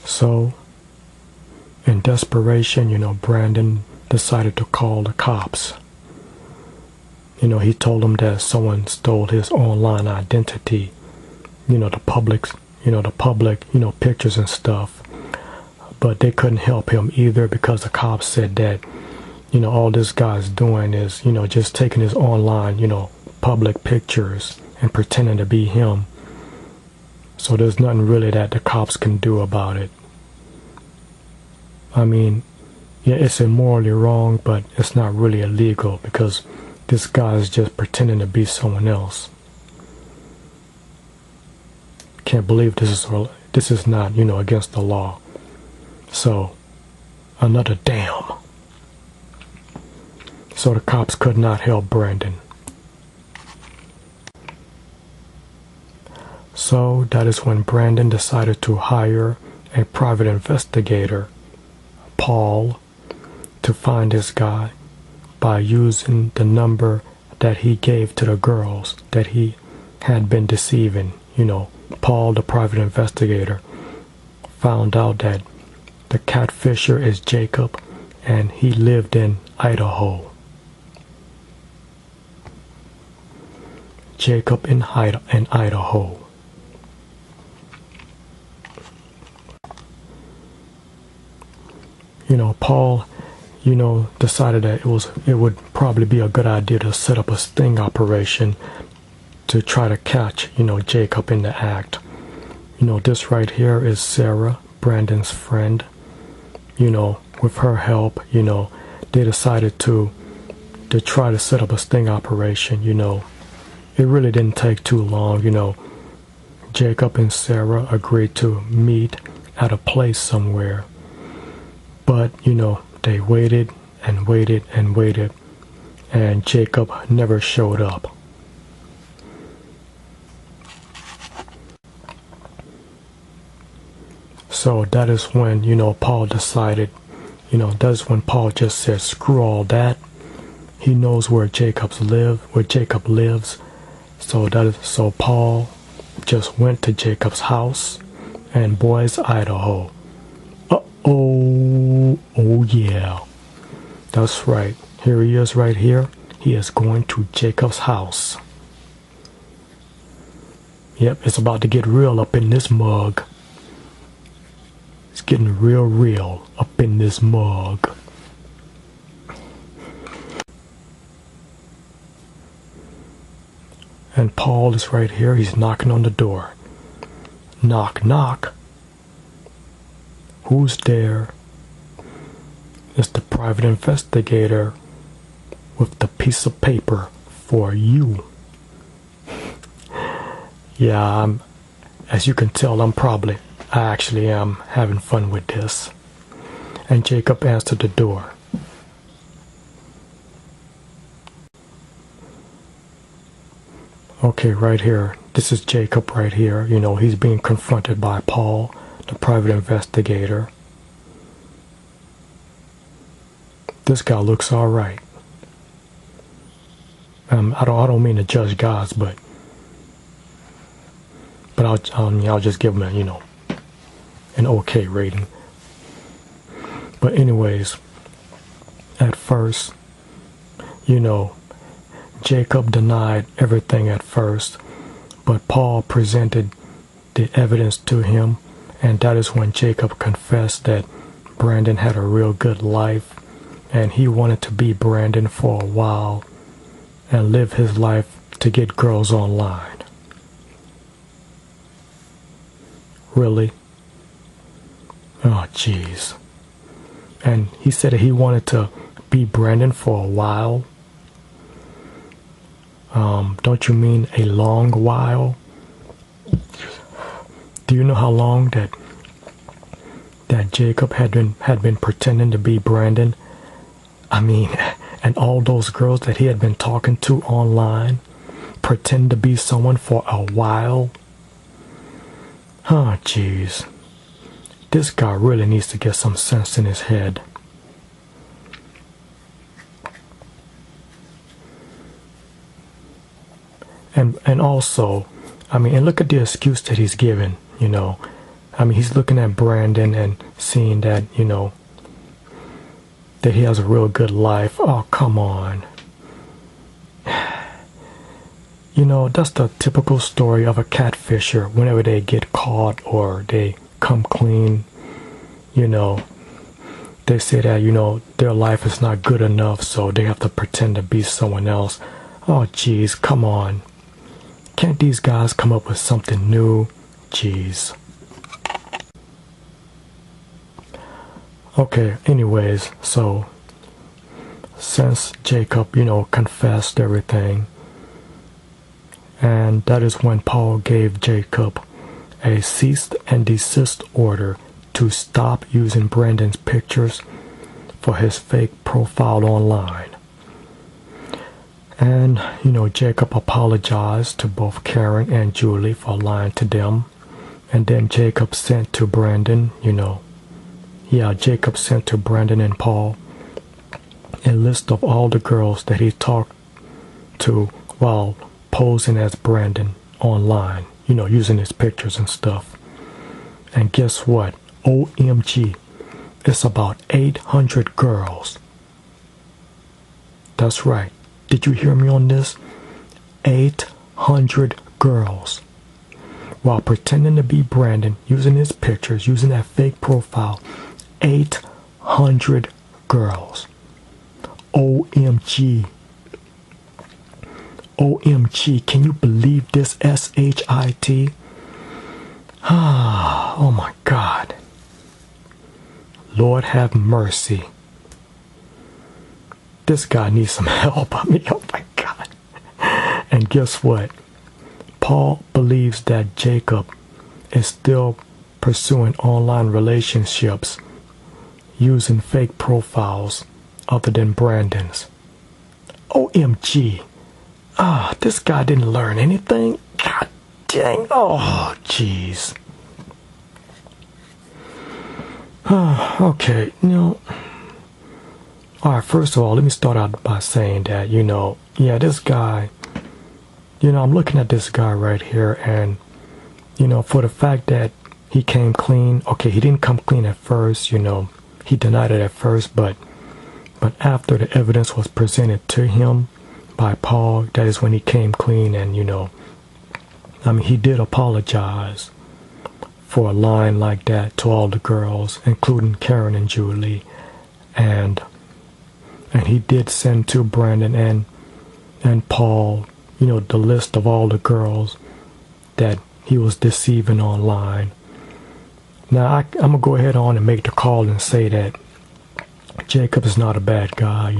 So, in desperation, Brandon decided to call the cops. He told them that someone stole his online identity, the public, pictures and stuff. But they couldn't help him either because the cops said that, all this guy's doing is, just taking his online, public pictures and pretending to be him. So there's nothing really that the cops can do about it. I mean, yeah, it's immorally wrong, but it's not really illegal because this guy is just pretending to be someone else. Can't believe this is not, against the law. So, another damn. So the cops could not help Brandon. So that is when Brandon decided to hire a private investigator, Paul, to find this guy by using the number that he gave to the girls that he had been deceiving. Paul, the private investigator, found out that the catfisher is Jacob and he lived in Idaho. Jacob in Idaho. Paul, decided that it would probably be a good idea to set up a sting operation to try to catch, Jacob in the act. This right here is Sarah, Brandon's friend. With her help, they decided to try to set up a sting operation. It really didn't take too long. Jacob and Sarah agreed to meet at a place somewhere. But, they waited and waited and waited, and Jacob never showed up. So that is when, Paul decided, that's when Paul just said, screw all that. He knows where Jacob lives. So Paul just went to Jacob's house in Boise, Idaho. Oh yeah. That's right. Here he is right here. He is going to Jacob's house. Yep, it's about to get real up in this mug. It's getting real up in this mug. And Paul is right here. He's knocking on the door. Knock, knock. Who's there? It's the private investigator with the piece of paper for you. Yeah, as you can tell, I actually am having fun with this. And Jacob answered the door. Okay, right here. This is Jacob right here. You know, he's being confronted by Paul, the private investigator. This guy looks all right. I don't mean to judge guys, but I'll just give him an okay rating. But anyways, at first, Jacob denied everything at first, but Paul presented the evidence to him, and that is when Jacob confessed that Brandon had a real good life, and he wanted to be Brandon for a while and live his life to get girls online. Really? Oh, jeez. And he said that he wanted to be Brandon for a while. Don't you mean a long while? Do you know how long that Jacob had been pretending to be Brandon? I mean, and all those girls that he had been talking to online pretend to be someone for a while? Oh, jeez. This guy really needs to get some sense in his head. And also, and look at the excuse that he's given, he's looking at Brandon and seeing that, that he has a real good life. Oh, come on. That's the typical story of a catfisher. Whenever they get caught or they come clean, they say that, their life is not good enough, so they have to pretend to be someone else. Oh, geez, come on. Can't these guys come up with something new? Jeez. Okay, anyways, so since Jacob, confessed everything, and that is when Paul gave Jacob a cease and desist order to stop using Brandon's pictures for his fake profile online. And, Jacob apologized to both Karen and Julie for lying to them. And then Jacob sent to Brandon, Jacob sent to Brandon and Paul a list of all the girls that he talked to while posing as Brandon online, using his pictures and stuff. And guess what? OMG, it's about 800 girls. That's right. Did you hear me on this? 800 girls. While pretending to be Brandon, using his pictures, using that fake profile. 800 girls. OMG. OMG. Can you believe this? SHIT? Oh my God. Lord have mercy. This guy needs some help. Oh my God. And guess what? Paul believes that Jacob is still pursuing online relationships using fake profiles other than Brandon's. OMG. This guy didn't learn anything? God dang. Oh, jeez. Okay, Alright, first of all, let me start out by saying that, this guy, I'm looking at this guy right here, and, for the fact that he came clean, okay, he didn't come clean at first, he denied it at first, but after the evidence was presented to him by Paul, that is when he came clean, and, he did apologize for a line like that to all the girls, including Karen and Julie, and he did send to Brandon and Paul, the list of all the girls that he was deceiving online. Now, I'm going to go ahead on and make the call and say that Jacob is not a bad guy,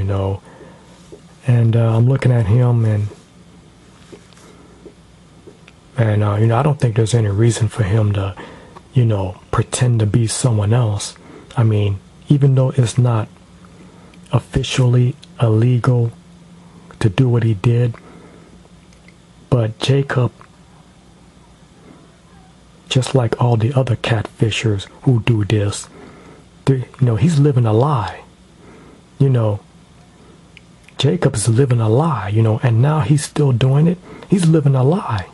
and I'm looking at him, and I don't think there's any reason for him to, pretend to be someone else. I mean, even though it's not officially illegal to do what he did, but Jacob, just like all the other catfishers who do this, he's living a lie. Jacob's living a lie, and now he's still doing it. He's living a lie.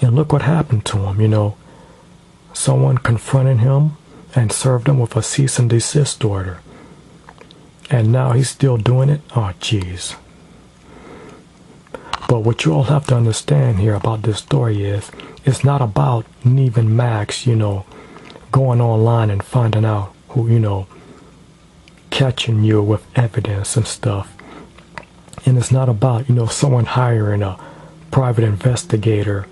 And look what happened to him, Someone confronted him and served him with a cease and desist order. And now he's still doing it? Oh, jeez. But what you all have to understand here about this story is, it's not about Neve and Max, going online and finding out who, catching you with evidence and stuff. And it's not about, someone hiring a private investigator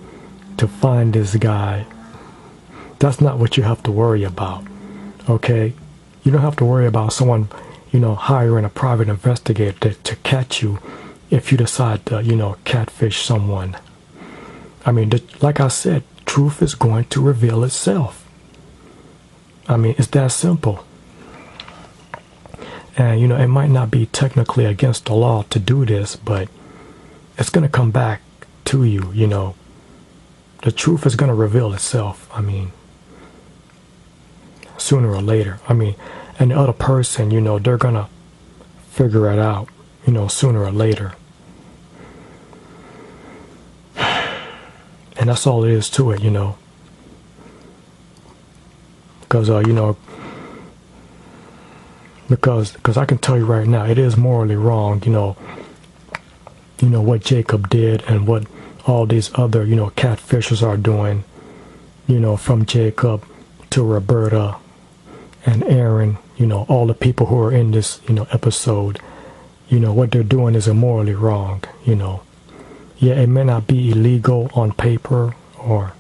to find this guy. That's not what you have to worry about, okay? You don't have to worry about someone, hiring a private investigator to catch you if you decide to, catfish someone. I mean, like I said, truth is going to reveal itself. I mean, it's that simple. And, it might not be technically against the law to do this, but it's going to come back to you, The truth is going to reveal itself, I mean, sooner or later. I mean, and the other person, they're going to figure it out, sooner or later. And that's all it is to it, Because, because I can tell you right now, it is morally wrong, what Jacob did and what all these other, catfishers are doing, from Jacob to Roberta and Aaron, all the people who are in this, episode, what they're doing is immorally wrong, Yeah, it may not be illegal on paper or,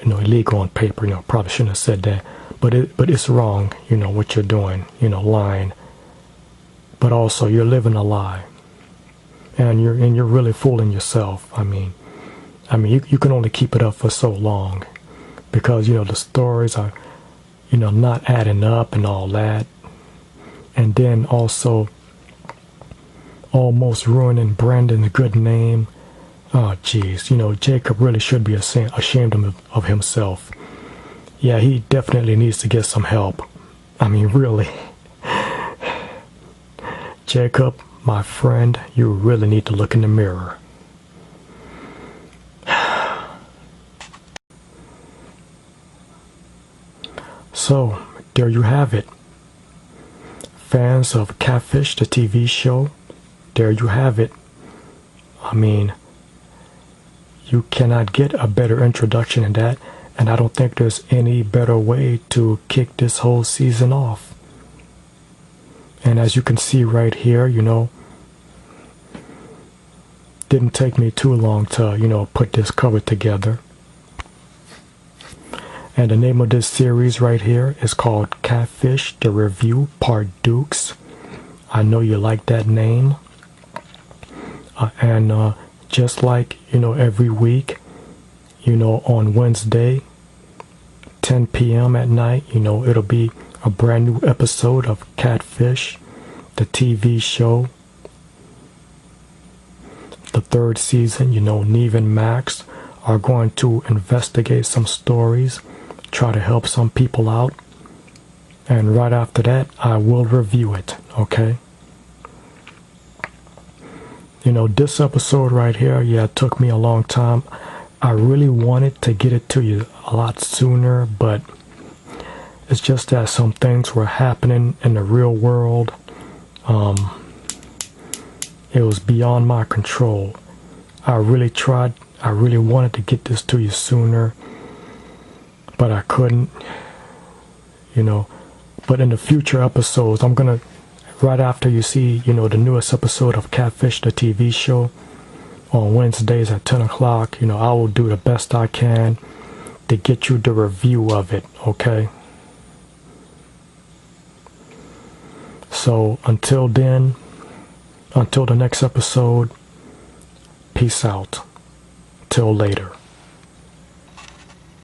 illegal on paper, probably shouldn't have said that. But it's wrong, what you're doing, lying. But also you're living a lie. And you're really fooling yourself. I mean you can only keep it up for so long. Because, the stories are, not adding up and all that. And then also almost ruining Brandon's good name. Oh geez, Jacob really should be ashamed of himself. Yeah, he definitely needs to get some help. I mean, really. Jacob, my friend, you really need to look in the mirror. So, there you have it. Fans of Catfish, the TV show, there you have it. I mean, you cannot get a better introduction than that. And I don't think there's any better way to kick this whole season off. And as you can see right here, didn't take me too long to, put this cover together. And the name of this series right here is called Catfish, the Review, Part DUEX. I know you like that name. And just like, every week, on Wednesday, 10 p.m. at night, it'll be a brand new episode of Catfish, the TV show. The third season, Neve and Max are going to investigate some stories, try to help some people out. And right after that, I will review it, okay? This episode right here, yeah, it took me a long time. I really wanted to get it to you a lot sooner, but it's just that some things were happening in the real world. It was beyond my control. I really tried. I really wanted to get this to you sooner, but I couldn't, But in the future episodes, I'm going to right after you see, you know, the newest episode of Catfish, the TV show, on Wednesdays at 10 o'clock, you know, I will do the best I can to get you the review of it, okay? So until then, until the next episode, peace out. Till later.